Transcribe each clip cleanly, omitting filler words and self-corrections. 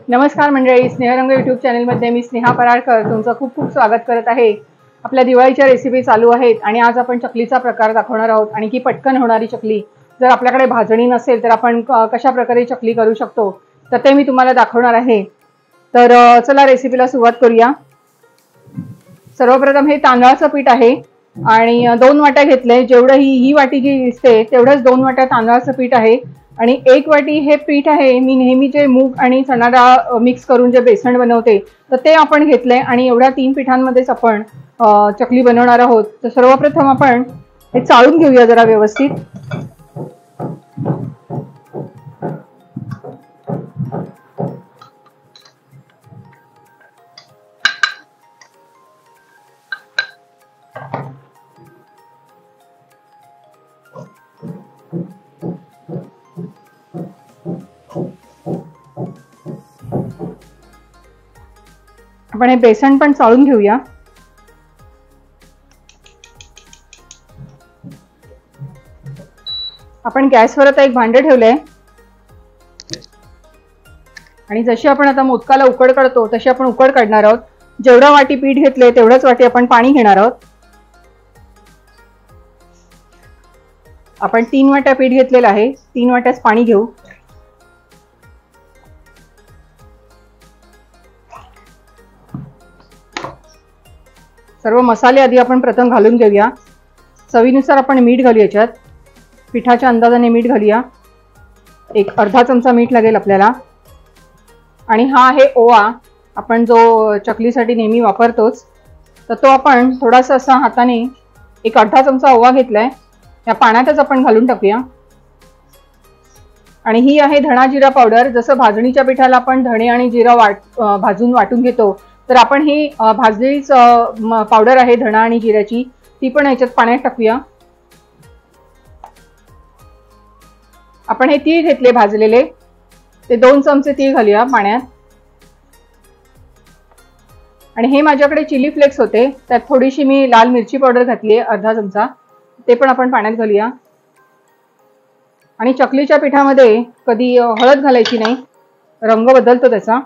नमस्कार मंडळी, स्नेहरंग यूट्यूब चॅनलमध्ये मी स्नेहा पराळकर तुमचं खूप खूप स्वागत करत आहे। आपल्या दिवाळीच्या रेसिपी चालू आहेत आणि आज आपण चकलीचा प्रकार दाखवणार आहोत आणि की पटकन होणारी चकली। जर आपल्याकडे भाजणी नसेल तर आपण कशा प्रकारे चकली करू शकतो तर ते मी तुम्हाला दाखवणार आहे। तर चला रेसिपीला सुरुवात करूया। सर्वप्रथम हे तांदळाचं पीठ आहे आणि 2 वाट्या घेतले। जेवढं ही वाटी जी दिसते तेवढंच 2 वाट्या तांदळाचं पीठ आहे आणि 1 वाटी हे पीठ आहे। मी नेहमी जे मूग आणि चणा डाळ मिक्स करून जे बेसन बनवते तर ते आपण घेतले आणि एवढ्या 3 पिठांमध्येच आपण चकली बनवणार आहोत। तर सर्वप्रथम आपण हे चाळून घेऊया जरा व्यवस्थित। आपण हे बेसन पण चाळून घेऊया। आपण गॅसवर आता एक भांडे ठेवले आणि जशी आपण आता मोदकाला उकड काढतो तशी आपण उकड काढणार आहोत। जेवढा वाटी पीठ घेतले तेवढाच वाटी आपण पाणी घेणार आहोत। आपण 3 वाट्या पीठ घेतलेलं आहे, 3 वाट्याच पाणी घेऊ। सर्व मसाले आधी आपण प्रथम घालून घेऊया। चवीनुसार आपण मीठ घालू याच्यात। पिठाच्या अंदाजाने मीठ घालूया। एक अर्धा चमचा मीठ लागेल आपल्याला। आणि हा आहे ओवा, आपण जो चकलीसाठी नेहमी वापरतोच तर तो आपण थोडासा असा हाताने एक अर्धा चमचा ओवा घेतलाय, या पाण्यातच आपण घालून टाकूया। आणि ही आहे धणा जिरा पावडर। जसं भाजणीच्या पिठाला आपण धणे आणि जिरा भाजून वाटून घेतो तर आपण ही भाजलेलीच पावडर आहे धणा आणि जिऱ्याची, ती पण याच्यात पाण्यात टाकूया। आपण हे तीळ घेतले भाजलेले, ते 2 चमचे तीळ घालूया पाण्यात। आणि हे माझ्याकडे चिली फ्लेक्स होते, त्यात थोडीशी मी लाल मिरची पावडर घातली आहे अर्धा चमचा, ते पण आपण पाण्यात घालूया। आणि चकलीच्या पिठामध्ये कधी हळद घालायची नाही, रंग बदलतो त्याचा।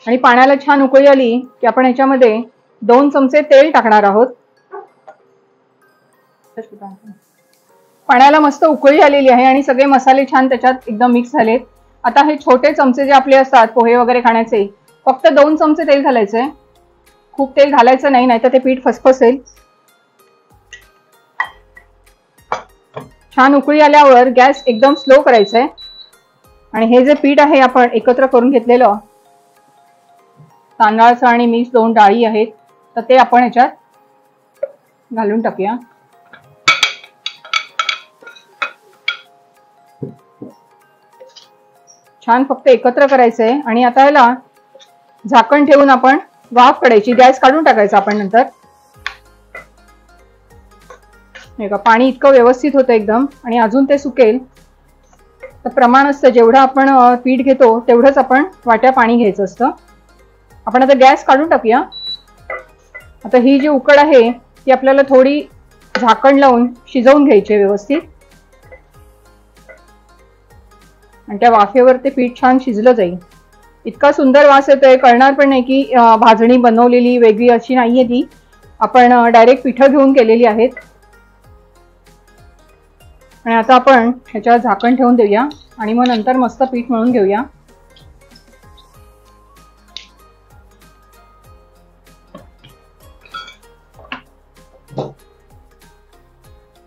आणि पाण्याला छान उकळी आली की आपण याच्यामध्ये 2 चमचे तेल टाकणार आहोत। पाण्याला मस्त उकळी आलेली आहे आणि सगळे मसाले छान त्याच्यात एकदम मिक्स झालेत। आता हे छोटे चमचे जे आपले असतात पोहे वगैरे खाण्याचे, फक्त 2 चमचे तेल घालायचे, खूप तेल घालायचं नाही, नाहीतर ते पीठ फसफसेल। छान उकळी आल्यावर गॅस एकदम स्लो करायचा आहे आणि हे जे पीठ आहे आपण एकत्र करून घेतलेलं, तांदळाचं आणि मिक्स 2 डाळी आहेत, तर ते आपण ह्याच्यात घालून टाकूया। छान फक्त एकत्र करायचंय आणि आता याला झाकण ठेवून आपण वाफ काढायची, गॅस काढून टाकायचा आपण नंतर। हे का पाणी इतकं व्यवस्थित होतं एकदम आणि अजून ते सुकेल। तर प्रमाण असतं जेवढं आपण पीठ घेतो तेवढंच आपण वाट्या पाणी घ्यायचं असतं। आपण आता गॅस काढून टाकूया। आता ही जी उकड आहे ती आपल्याला थोडी झाकण लावून शिजवून घ्यायची व्यवस्थित आणि त्या वाफेवर ते पीठ छान शिजलं जाईल। इतका सुंदर वास येतोय, कळणार पण नाही की भाजणी बनवलेली वेगळी अशी नाहीये, ती आपण डायरेक्ट पिठं घेऊन केलेली आहेत। आणि आता आपण ह्याच्यावर झाकण ठेवून देऊया आणि मग नंतर मस्त पीठ मळून घेऊया।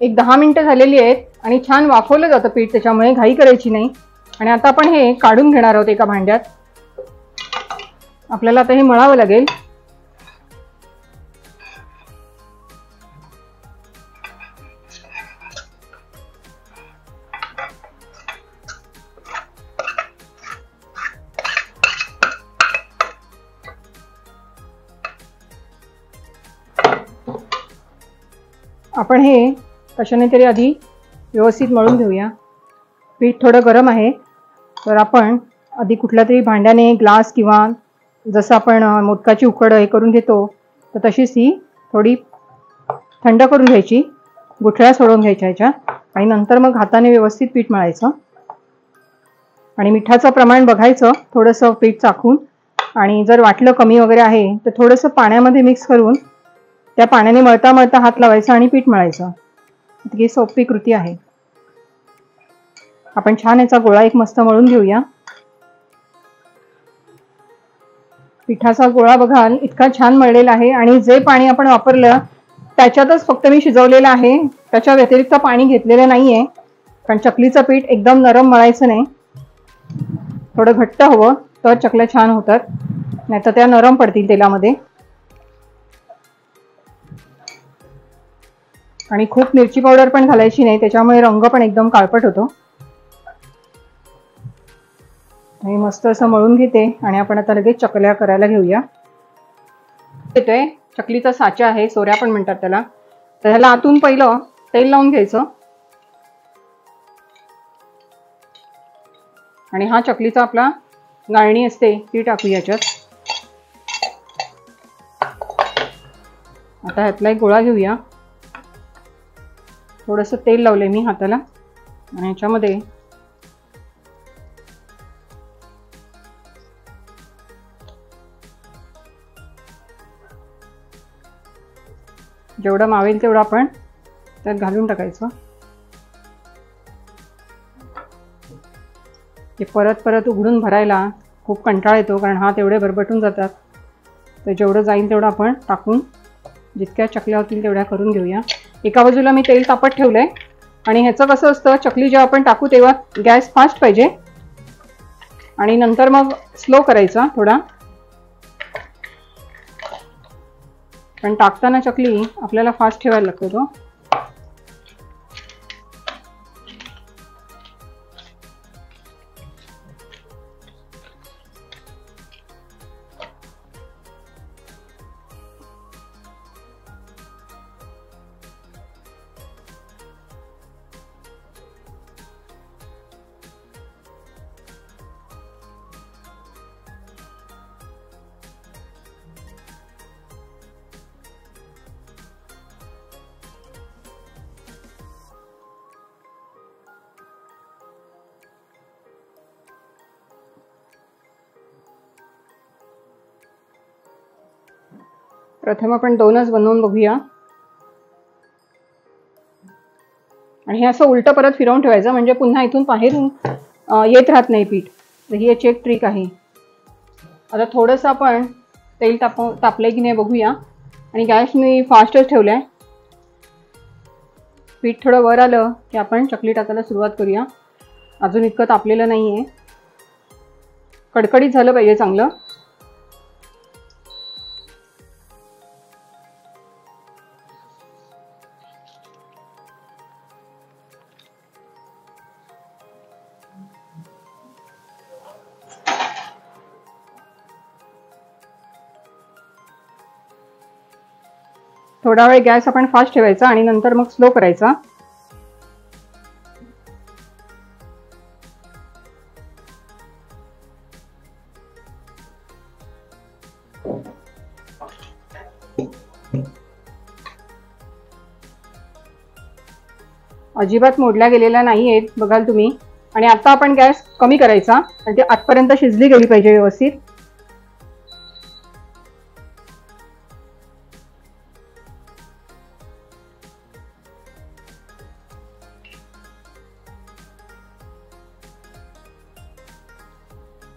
एक 10 मिनिटं झालेली आहेत आणि छान वाफवलं जातं पीठ, त्याच्यामुळे घाई करायची नाही। आणि आता आपण हे काढून घेणार आहोत एका भांड्यात। आपल्याला आता हे मळावं लागेल। आपण हे कशाने तरी आधी व्यवस्थित मळून घेऊया। पीठ थोडं गरम आहे, तर आपण आधी कुठल्या तरी भांड्याने ग्लास किंवा जसं आपण मोदकाची उकड हे करून घेतो तर तशीच ही थोडी थंड करून घ्यायची, गुठळ्या सोडून घ्यायच्या ह्याच्या आणि नंतर मग हाताने व्यवस्थित पीठ मळायचं। आणि मिठाचं प्रमाण बघायचं थोडंसं पीठ चाखून, आणि जर वाटलं कमी वगैरे आहे तर थोडंसं पाण्यामध्ये मिक्स करून त्या पाण्याने मळता मळता हात लावायचा आणि पीठ मळायचं. ही सोपी कृती आहे. आपण छान याचा गोळा एक मस्त मळून घेऊया. पिठाचा गोळा बघाल इतका छान मळलेला आहे, आणि जे पाणी आपण वापरलं त्याच्यातच फक्त मी शिजवलेलं आहे, त्याच्या व्यतिरिक्त पाणी घेतलेलं नाहीये. कारण चकलीचं पीठ एकदम नरम मळायचं नाही, थोडं घट्ट हवं तर चकल्या छान होतात, नाहीतर त्या नरम पडतील तेलामध्ये. आणि खूप मिरची पावडर पण घालायची नाही, त्याच्यामुळे रंग पण एकदम काळपट होतो. आणि मस्त असं मळून घेते आणि आपण आता लगेच चकल्या करायला घेऊया. येतोय चकलीचा साचा आहे, सोऱ्या पण म्हणतात त्याला. तर ह्याला आतून पहिलं तेल लावून घ्यायचं, आणि हा चकलीचा आपला गाळणी असते ती टाकूया याच्यात. आता ह्यातला एक गोळा घेऊया. थोडंसं तेल लावलंय मी हाताला, आणि ह्याच्यामध्ये जेवढं मावेल तेवढं आपण त्यात घालून टाकायचं. ते परत परत उघडून भरायला खूप कंटाळा येतो, कारण हात एवढे भरभटून जातात. तर जेवढं जाईल तेवढं आपण टाकून जितक्या चकल्या होतील तेवढ्या करून घेऊया. एका बाजूला मी तेल तापत ठेवलंय, आणि ह्याचं कसं असतं, चकली जेव्हा आपण टाकू तेव्हा गॅस फास्ट पाहिजे, आणि नंतर मग स्लो करायचा थोडा. पण टाकताना चकली आपल्याला फास्ट ठेवायला लागतो तो. प्रथम आपण दोनच बनवून बघूया, आणि हे असं उलटं परत फिरवून ठेवायचं, म्हणजे पुन्हा इथून बाहेरून येत राहत नाही पीठ. तर ही याची एक ट्रिक आहे. आता थोडंसं आपण तेल तापलंय की नाही बघूया, आणि गॅस मी फास्टच ठेवलाय. पीठ थोडं वर आलं की आपण चकली टाकायला सुरुवात करूया. अजून इतकं तापलेलं नाहीये, कडकडीत झालं पाहिजे चांगलं. थोडा वेळ गॅस आपण फास्ट ठेवायचा आणि नंतर मग स्लो करायचा. अजिबात मोडल्या गेलेल्या नाहीयेत बघाल तुम्ही. आणि आता आपण गॅस कमी करायचा, आणि ते आतपर्यंत शिजली गेली पाहिजे व्यवस्थित.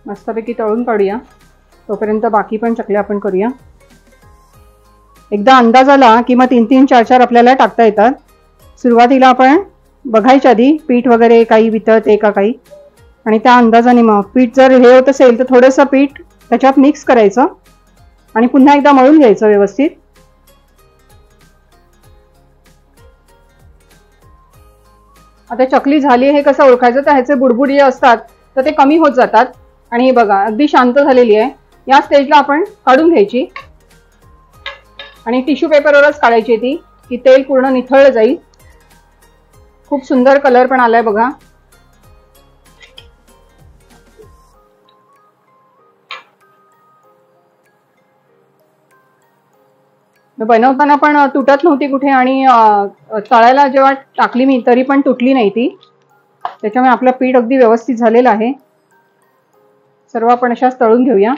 मस्तपैकी तळून काढूया, तोपर्यंत बाकी पण चकल्या आपण करूया. एकदा अंदाज आला की मग 3-3, 4-4 आपल्याला टाकता येतात. सुरुवातीला आपण बघायच्या आधी पीठ वगैरे काही वितळते का काही, आणि त्या अंदाजाने मग पीठ जर हे होत असेल तर थोडंसं पीठ त्याच्यात मिक्स करायचं आणि पुन्हा एकदा मळून घ्यायचं व्यवस्थित. आता चकली झाली हे कसं ओळखायचं, तर ह्याचे बुडबुड जे असतात तर ते कमी होत जातात. आणि हे बघा अगदी शांत झालेली आहे. या स्टेजला आपण काढून घ्यायची आणि टिश्यू पेपरवरच काढायची ती, की तेल पूर्ण निथळलं जाईल. खूप सुंदर कलर पण आलाय बघा. बनवताना पण तुटत नव्हती कुठे, आणि तळायला जेव्हा टाकली मी तरी पण तुटली नाही ती. त्याच्यामुळे आपलं पीठ अगदी व्यवस्थित झालेलं आहे. सर्व आपण अशाच तळून घेऊया.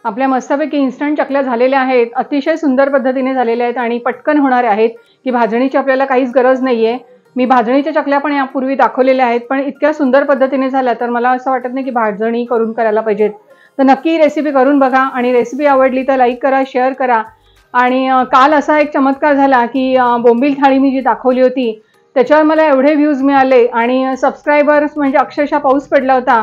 आपल्या मस्तपैकी इन्स्टंट चकल्या झालेल्या आहेत. अतिशय सुंदर पद्धतीने झालेल्या आहेत आणि पटकन होणाऱ्या आहेत की भाजणीची आपल्याला काहीच गरज नाहीये. मी भाजणीच्या चकल्या पण यापूर्वी दाखवलेल्या आहेत, पण इतक्या सुंदर पद्धतीने झाल्या तर मला असं वाटत नाही की भाजणी करून करायला पाहिजेत. तर नक्की रेसिपी करून बघा आणि रेसिपी आवडली तर लाईक करा, शेअर करा. आणि काल असा एक चमत्कार झाला की बोंबील थाळी मी जी दाखवली होती त्याच्यावर मला एवढे व्ह्यूज मिळाले आणि सबस्क्रायबर्स म्हणजे अक्षरशः पाऊस पडला होता.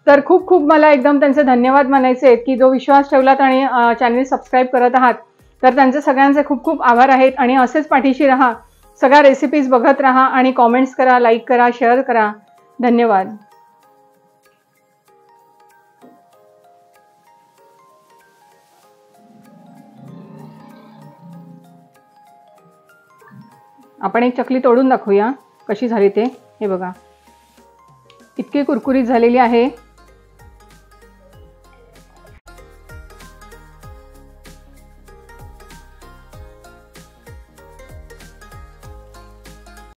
तर खूप खूप मला एकदम त्यांचे धन्यवाद मानायचे आहेत की जो विश्वास ठेवलात आणि चॅनल सबस्क्राईब करत आहात. तर त्यांचे सगळ्यांचे खूप खूप आभार आहेत आणि असेच पाठीशी राहा. सगळ्या रेसिपीज बघत राहा आणि कॉमेंट्स करा, लाईक करा, शेअर करा. धन्यवाद. आपण एक चकली तोडून दाखवूया कशी झाली ते. हे बघा, इतकी कुरकुरीत झालेली आहे.